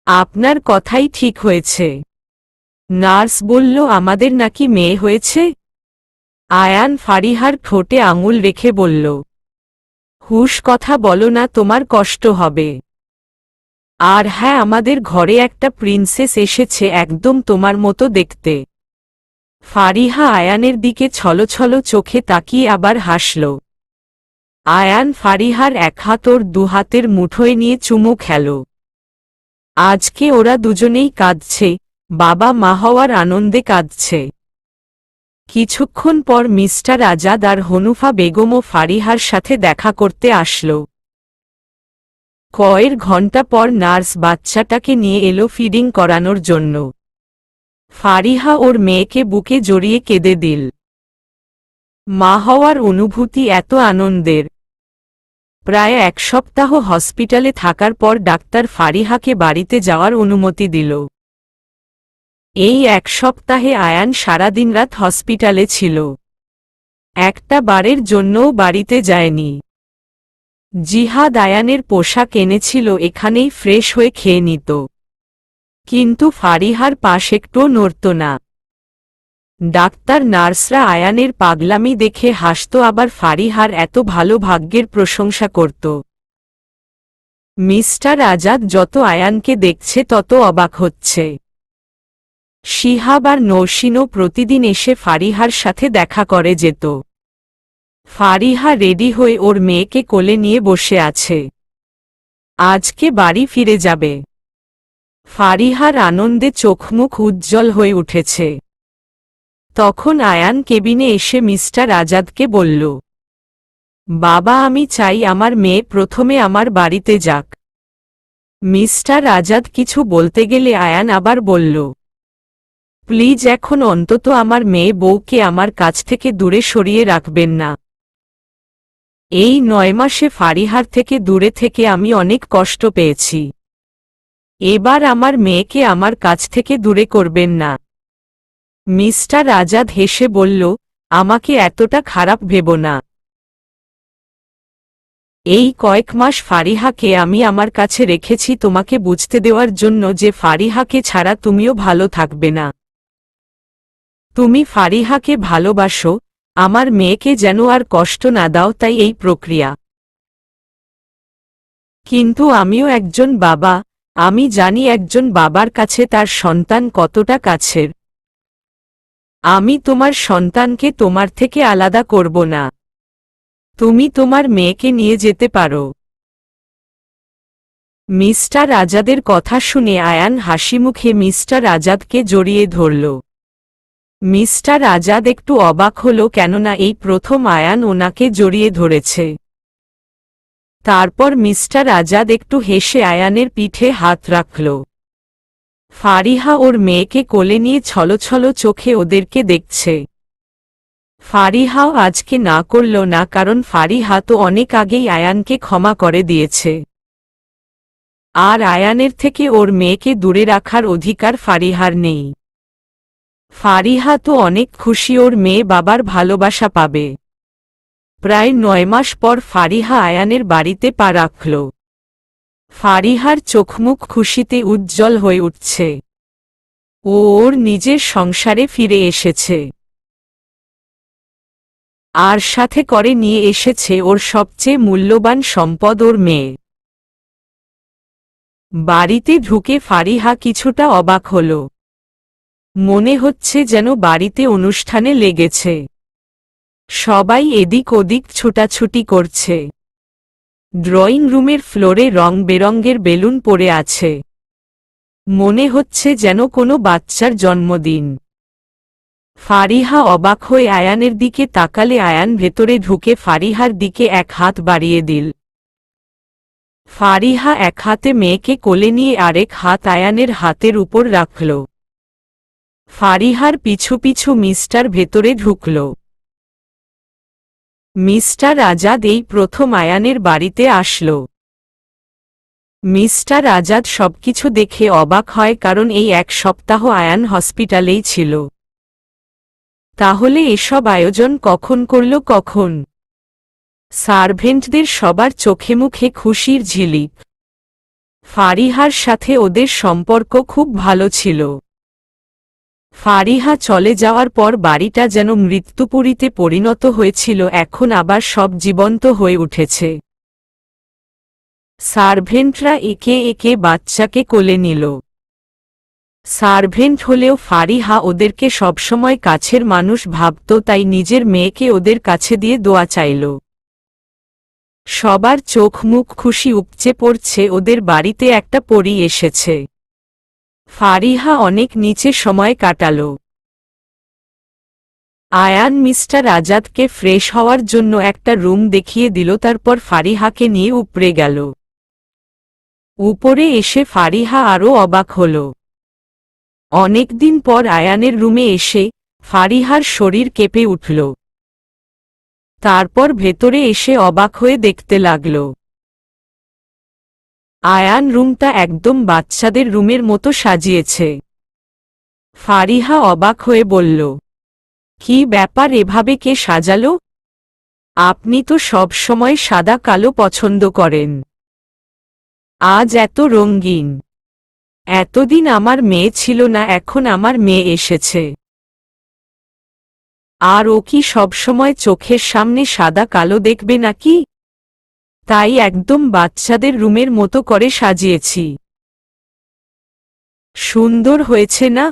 Speaker 1: আপনার কথাই ঠিক হয়েছে। নার্স বলল আমাদের নাকি মেয়ে হয়েছে। আয়ান ফারিহার ঠোঁটে আঙুল রেখে বলল, হুশ কথা বলো না, তোমার কষ্ট হবে। আর হ্যাঁ, আমাদের ঘরে একটা প্রিন্সেস এসেছে, একদম তোমার মতো দেখতে। ফারিহা আয়ানের দিকে ছলছল চোখে তাকিয়ে আবার হাসল। আয়ান ফারিহার এক হাত ওর 2 হাতের মুঠোয় নিয়ে চুমু খেল। আজকে ওরা দুজনেই কাঁদছে, বাবা মা হওয়ার আনন্দে কাঁদছে। কিছুক্ষণ পর মিস্টার আজাদ আর হনুফা বেগমও ফারিহার সাথে দেখা করতে আসল। কয়েক ঘন্টা পর নার্স বাচ্চাটাকে নিয়ে এলো ফিডিং করানোর জন্য। ফারিহা ওর মেয়েকে বুকে জড়িয়ে কেঁদে দিল। মা হওয়ার অনুভূতি এত আনন্দের। প্রায় 1 সপ্তাহ হসপিটালে থাকার পর ডাক্তার ফারিহাকে বাড়িতে যাওয়ার অনুমতি দিল। এই 1 সপ্তাহে আয়ান সারাদিন রাত হসপিটালে ছিল। একটা বারের জন্যও বাড়িতে যায়নি। জিহাদ আয়ানের পোশাক এনেছিল, এখানেই ফ্রেশ হয়ে খেয়ে নিত। কিন্তু ফারিহার পাশ একটুও নড়ত না। ডাক্তার নার্সরা আয়ানের পাগলামি দেখে হাসত, আবার ফারিহার এত ভালো ভাগ্যের প্রশংসা করত। মিস্টার আজাদ যত আয়ানকে দেখছে তত অবাক হচ্ছে। শিহাব আর নৌসিনও প্রতিদিন এসে ফারিহার সাথে দেখা করে যেত। ফারিহা রেডি হয়ে ওর মেয়েকে কোলে নিয়ে বসে আছে। আজকে বাড়ি ফিরে যাবে। ফারিহার আনন্দে চোখমুখ উজ্জ্বল হয়ে উঠেছে। তখন আয়ান কেবিনে এসে মিস্টার আজাদকে বলল, বাবা আমি চাই আমার মেয়ে প্রথমে আমার বাড়িতে যাক। মিস্টার আজাদ কিছু বলতে গেলে আয়ান আবার বলল, প্লিজ এখন অন্তত আমার মেয়ে বউকে আমার কাছ থেকে দূরে সরিয়ে রাখবেন না। এই 9 মাসে ফারিহার থেকে দূরে থেকে আমি অনেক কষ্ট পেয়েছি। এবার আমার মেয়েকে আমার কাছ থেকে দূরে করবেন না। মিস্টার আজাদ হেসে বলল, আমাকে এতটা খারাপ ভেবো না। এই কয়েক মাস ফারিহাকে আমি আমার কাছে রেখেছি তোমাকে বুঝতে দেওয়ার জন্য যে ফারিহাকে ছাড়া তুমিও ভালো থাকবে না। তুমি ফারিহাকে ভালোবাসো, আমার মেয়েকে যেন আর কষ্ট না দাও, তাই এই প্রক্রিয়া। কিন্তু আমিও একজন বাবা, আমি জানি একজন বাবার কাছে তার সন্তান কতটা কাছের। আমি তোমার সন্তানকে তোমার থেকে আলাদা করব না। তুমি তোমার মেয়েকে নিয়ে যেতে পারো। মিস্টার আজাদের কথা শুনে আয়ান হাসিমুখে মিস্টার আজাদকে জড়িয়ে ধরল। মিস্টার আজাদ একটু অবাক হল, কেননা এই প্রথম আয়ান ওনাকে জড়িয়ে ধরেছে। তারপর মিস্টার আজাদ একটু হেসে আয়ানের পিঠে হাত রাখল। ফারিহা ওর মেয়েকে কোলে নিয়ে ছলছল চোখে ওদেরকে দেখছে। ফারিহাও আজকে না করল না, কারণ ফারিহা তো অনেক আগেই আয়ানকে ক্ষমা করে দিয়েছে। আর আয়ানের থেকে ওর মেয়েকে দূরে রাখার অধিকার ফারিহার নেই। ফারিহা তো অনেক খুশি ওর মেয়ে বাবার ভালোবাসা পাবে। প্রায় 9 মাস পর ফারিহা আয়ানের বাড়িতে পা রাখল। ফারিহার চোখমুখ খুশিতে উজ্জ্বল হয়ে উঠছে। ও ওর নিজের সংসারে ফিরে এসেছে। আর সাথে করে নিয়ে এসেছে ওর সবচেয়ে মূল্যবান সম্পদ, ওর মেয়ে। বাড়িতে ঢুকে ফারিহা কিছুটা অবাক হল। মনে হচ্ছে যেন বাড়িতে অনুষ্ঠানে লেগেছে। সবাই এদিক ওদিক ছুটাছুটি করছে। ড্রয়িং রুমের ফ্লোরে রং বেরঙের বেলুন পড়ে আছে। মনে হচ্ছে যেন কোনো বাচ্চার জন্মদিন। ফারিহা অবাক হয়ে আয়ানের দিকে তাকালে আয়ান ভেতরে ঢুকে ফারিহার দিকে এক হাত বাড়িয়ে দিল। ফারিহা এক হাতে মেয়েকে কোলে নিয়ে আরেক হাত আয়ানের হাতের উপর রাখল। ফারিহার পিছু পিছু মিস্টার ভেতরে ঢুকল। মিস্টার আজাদ এই প্রথম আয়ানের বাড়িতে আসল। মিস্টার আজাদ সবকিছু দেখে অবাক হয়, কারণ এই 1 সপ্তাহ আয়ান হসপিটালেই ছিল। তাহলে এসব আয়োজন কখন করল? কখন? সার্ভেন্টদের সবার চোখে মুখে খুশির ঝিলিক। ফারিহার সাথে ওদের সম্পর্ক খুব ভালো ছিল। ফারিহা চলে যাওয়ার পর বাড়িটা যেন মৃত্যুপুরীতে পরিণত হয়েছিল, এখন আবার সব জীবন্ত হয়ে উঠেছে। সার্ভেন্টরা একে একে বাচ্চাকে কোলে নিল। সার্ভেন্ট হলেও ফারিহা ওদেরকে সবসময় কাছের মানুষ ভাবত, তাই নিজের মেয়েকে ওদের কাছে দিয়ে দোয়া চাইল। সবার চোখ মুখ খুশি উপচে পড়ছে, ওদের বাড়িতে একটা পরী এসেছে। ফারিহা অনেক নিচে সময় কাটাল। আয়ান মিস্টার আজাদকে ফ্রেশ হওয়ার জন্য একটা রুম দেখিয়ে দিল, তারপর ফারিহাকে নিয়ে উপরে গেল। উপরে এসে ফারিহা আরও অবাক হল। অনেকদিন পর আয়ানের রুমে এসে ফারিহার শরীর কেঁপে উঠল। তারপর ভেতরে এসে অবাক হয়ে দেখতে লাগল। আয়ান রুমটা একদম বাচ্চাদের রুমের মতো সাজিয়েছে। ফারিহা অবাক হয়ে বলল, কি ব্যাপার, এভাবে কে সাজালো? আপনি তো সব সময় সাদা কালো পছন্দ করেন, আজ এত রঙিন। এতদিন আমার মেয়ে ছিল না, এখন আমার মেয়ে এসেছে। আর ও কি সবসময় চোখের সামনে সাদা কালো দেখবে নাকি? তাই একদম বাচ্চাদের রুমের মতো করে সাজিয়েছি। সুন্দর হয়েছে না?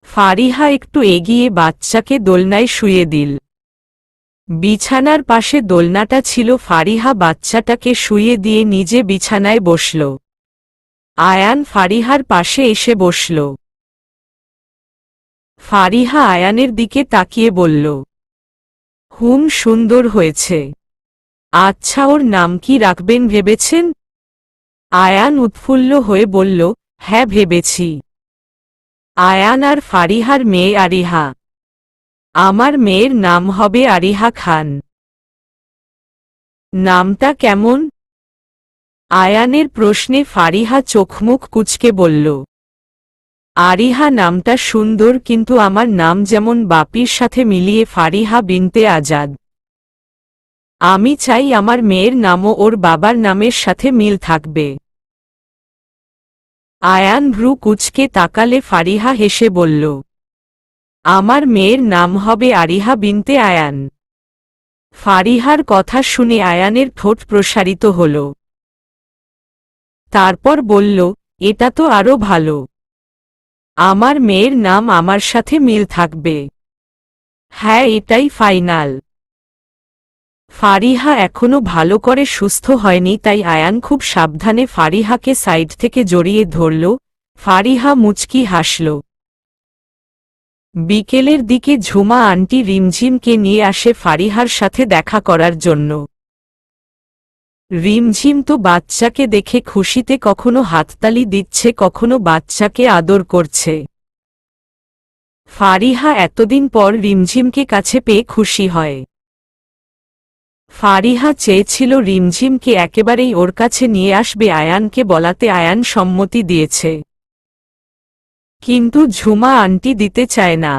Speaker 1: ফারিহা একটু এগিয়ে বাচ্চাকে দোলনায় শুইয়ে দিল। বিছানার পাশে দোলনাটা ছিল। ফারিহা বাচ্চাটাকে শুইয়ে দিয়ে নিজে বিছানায় বসল। আয়ান ফারিহার পাশে এসে বসল। ফারিহা আয়ানের দিকে তাকিয়ে বলল, সুন্দর হয়েছে। আচ্ছা, ওর নাম কি রাখবেন ভেবেছেন? আয়ান উৎফুল্ল হয়ে বলল, হ্যাঁ ভেবেছি। আয়ান আর ফারিহার মেয়ে আরিহা। আমার মেয়ের নাম হবে আরিহা খান। নামটা কেমন? আয়ানের প্রশ্নে ফারিহা চোখমুখ কুঁচকে বলল, আরিহা নামটা সুন্দর, কিন্তু আমার নাম যেমন বাপির সাথে মিলিয়ে ফারিহা বিনতে আজাদ। আমি চাই আমার মেয়ের নামও ওর বাবার নামের সাথে মিল থাকবে। আয়ান ভ্রু কুঁচকে তাকালে ফারিহা হেসে বলল, আমার মেয়ের নাম হবে আরিহা বিনতে আয়ান। ফারিহার কথা শুনে আয়ানের ঠোঁট প্রসারিত হল। তারপর বলল, এটা তো আরো ভালো। আমার মেয়ের নাম আমার সাথে মিল থাকবে। হ্যাঁ, এটাই ফাইনাল। ফারিহা এখনো ভালো করে সুস্থ হয়নি, তাই আয়ান খুব সাবধানে ফারিহাকে সাইড থেকে জড়িয়ে ধরল। ফারিহা মুচকি হাসল। বিকেলের দিকে ঝুমা আন্টি রিমঝিমকে নিয়ে আসে ফারিহার সাথে দেখা করার জন্য। রিমঝিম তো বাচ্চাকে দেখে খুশিতে কখনো হাততালি দিচ্ছে, কখনো বাচ্চাকে আদর করছে। ফারিহা এতদিন পর রিমঝিমকে কাছে পেয়ে খুশি হয়। ফারিহা চেয়েছিল রিমঝিমকে একেবারেই ওর কাছে নিয়ে আসবে, আয়ানকে বলাতে আয়ান সম্মতি দিয়েছে। কিন্তু ঝুমা আন্টি দিতে চায় না।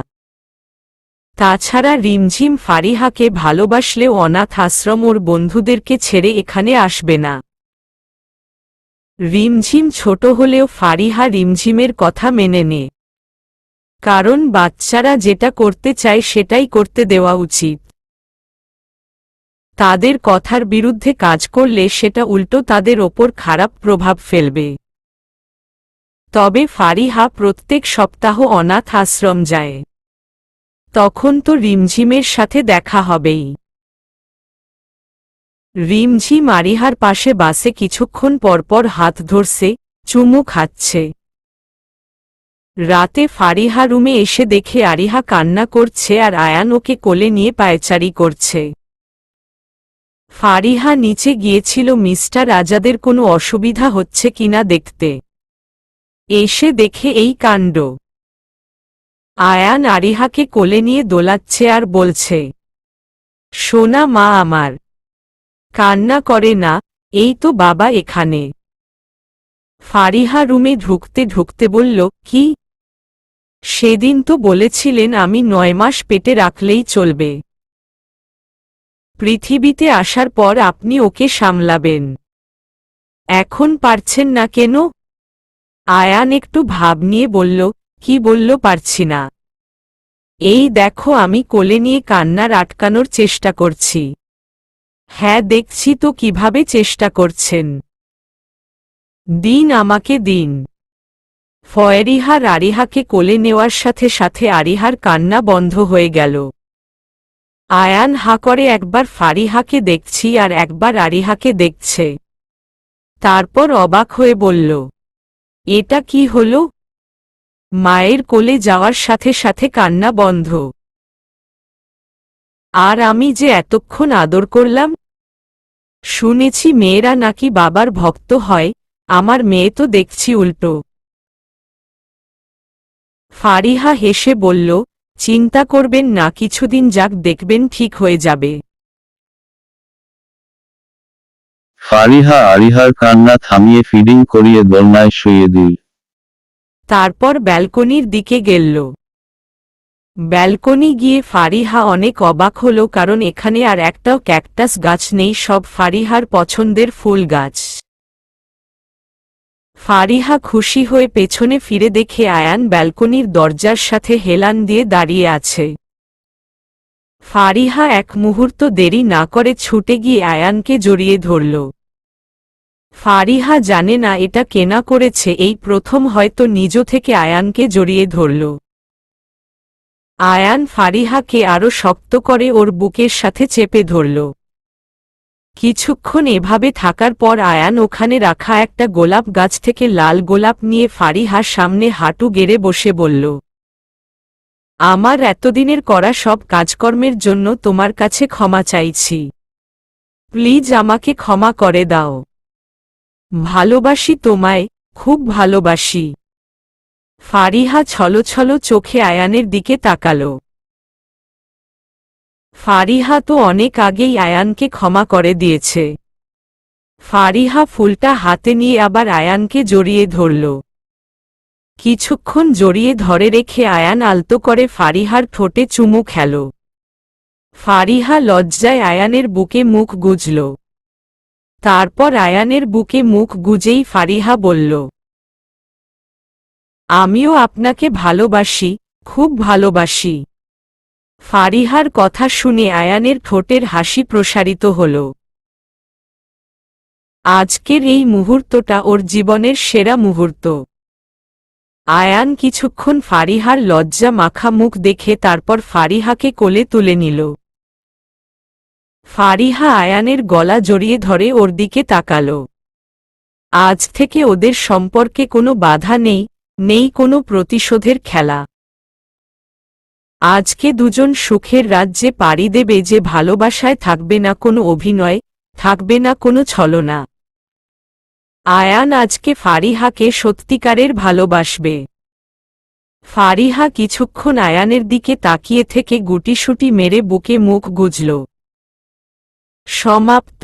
Speaker 1: তাছাড়া রিমঝিম ফারিহাকে ভালোবাসলেও অনাথ আশ্রম ওর বন্ধুদেরকে ছেড়ে এখানে আসবে না। রিমঝিম ছোট হলেও ফারিহা রিমঝিমের কথা মেনে নেয়, কারণ বাচ্চারা যেটা করতে চায় সেটাই করতে দেওয়া উচিত। তাদের কথার বিরুদ্ধে কাজ করলে সেটা উল্টো তাদের ওপর খারাপ প্রভাব ফেলবে। তবে ফারিহা প্রত্যেক সপ্তাহ অনাথ আশ্রম যায়, তখন তো রিমঝিমের সাথে দেখা হবেই। রিমঝিম আরিহার পাশে বাসে কিছুক্ষণ পরপর হাত ধরছে, চুমু খাচ্ছে। রাতে ফারিহা রুমে এসে দেখে আরিহা কান্না করছে আর আয়ান ওকে কোলে নিয়ে পায়চারি করছে। ফারিহা নিচে গিয়েছিল মিস্টার আজাদের কোনো অসুবিধা হচ্ছে কিনা দেখতে। এসে দেখে এই কাণ্ড। আয়ান আরিহাকে কোলে নিয়ে দোলাচ্ছে আর বলছে, সোনা মা আমার, কান্না করে না, এই তো বাবা এখানে। ফারিহা রুমে ঢুকতে ঢুকতে বলল, কি? সেদিন তো বলেছিলেন আমি 9 মাস পেটে রাখলেই চলবে। পৃথিবীতে আসার পর আপনি ওকে সামলাবেন, এখন পারছেন না কেন? আয়ান একটু ভাব নিয়ে বলল, কি বলল পারছি না? এই দেখো আমি কোলে নিয়ে কান্নার আটকানোর চেষ্টা করছি। হ্যাঁ দেখছি তো কিভাবে চেষ্টা করছেন। দিন আমাকে দিন। ফয়েরিহার আরিহাকে কোলে নেওয়ার সাথে সাথে আরিহার কান্না বন্ধ হয়ে গেল। আয়ান হা করে একবার ফারিহাকে দেখছি আর একবার আরিহাকে দেখছে। তারপর অবাক হয়ে বলল, এটা কি হলো? মায়ের কোলে যাওয়ার সাথে সাথে কান্না বন্ধ। আর আমি যে এতক্ষণ আদর করলাম। শুনেছি মেয়েরা নাকি বাবার ভক্ত হয়, আমার মেয়ে তো দেখছি উল্টো। ফারিহা হেসে বলল, চিন্তা করবেন না, কিছুদিন যাক দেখবেন ঠিক হয়ে যাবে।
Speaker 2: ফারিহা আরিহার কান্না থামিয়ে ফিডিং করিয়ে দোলনায় শুইয়ে দিল।
Speaker 1: তারপর ব্যালকনির দিকে গেল। ব্যালকনি গিয়ে ফারিহা অনেক অবাক হল, কারণ এখানে আর একটাও ক্যাকটাস গাছ নেই, সব ফারিহার পছন্দের ফুল গাছ। ফারিহা খুশি হয়ে পেছনে ফিরে দেখে আয়ান ব্যালকনির দরজার সাথে হেলান দিয়ে দাঁড়িয়ে আছে। ফারিহা এক মুহূর্ত দেরি না করে ছুটে গিয়ে আয়ানকে জড়িয়ে ধরল। ফারিহা জানে না এটা কেনা করেছে, এই প্রথম হয়তো নিজ থেকে আয়ানকে জড়িয়ে ধরল। আয়ান ফারিহাকে আরো শক্ত করে ওর বুকের সাথে চেপে ধরল। কিছুক্ষণ এভাবে থাকার পর আয়ান ওখানে রাখা একটা গোলাপ গাছ থেকে লাল গোলাপ নিয়ে ফারিহার সামনে হাঁটু গেড়ে বসে বলল, আমার এতদিনের করা সব কাজকর্মের জন্য তোমার কাছে ক্ষমা চাইছি। প্লিজ আমাকে ক্ষমা করে দাও। ভালোবাসি তোমায়, খুব ভালোবাসি। ফারিহা ছলছল চোখে আয়ানের দিকে তাকাল। ফারিহা তো অনেক আগেই আয়ানকে ক্ষমা করে দিয়েছে। ফারিহা ফুলটা হাতে নিয়ে আবার আয়ানকে জড়িয়ে ধরল। কিছুক্ষণ জড়িয়ে ধরে রেখে আয়ান আলতো করে ফারিহার ঠোঁটে চুমু খেল। ফারিহা লজ্জায় আয়ানের বুকে মুখ গুজল। তারপর আয়ানের বুকে মুখ গুজেই ফারিহা বলল, আমিও আপনাকে ভালোবাসি, খুব ভালোবাসি। ফারিহার কথা শুনে আয়ানের ঠোঁটের হাসি প্রসারিত হল। আজকের এই মুহূর্তটা ওর জীবনের সেরা মুহূর্ত। আয়ান কিছুক্ষণ ফারিহার লজ্জা মাখা মুখ দেখে তারপর ফারিহাকে কোলে তুলে নিল। ফারিহা আয়ানের গলা জড়িয়ে ধরে ওর দিকে তাকালো। আজ থেকে ওদের সম্পর্কে কোনো বাধা নেই, নেই কোনো প্রতিশোধের খেলা। আজকে দুজন সুখের রাজ্যে পাড়ি দেবে, যে ভালোবাসায় থাকবে না কোনো অভিনয়, থাকবে না কোনো ছলনা। আয়ান আজকে ফারিহাকে সত্যিকারের ভালোবাসবে। ফারিহা কিছুক্ষণ আয়ানের দিকে তাকিয়ে থেকে গুটিসুটি মেরে বুকে মুখ গুজল। সমাপ্ত।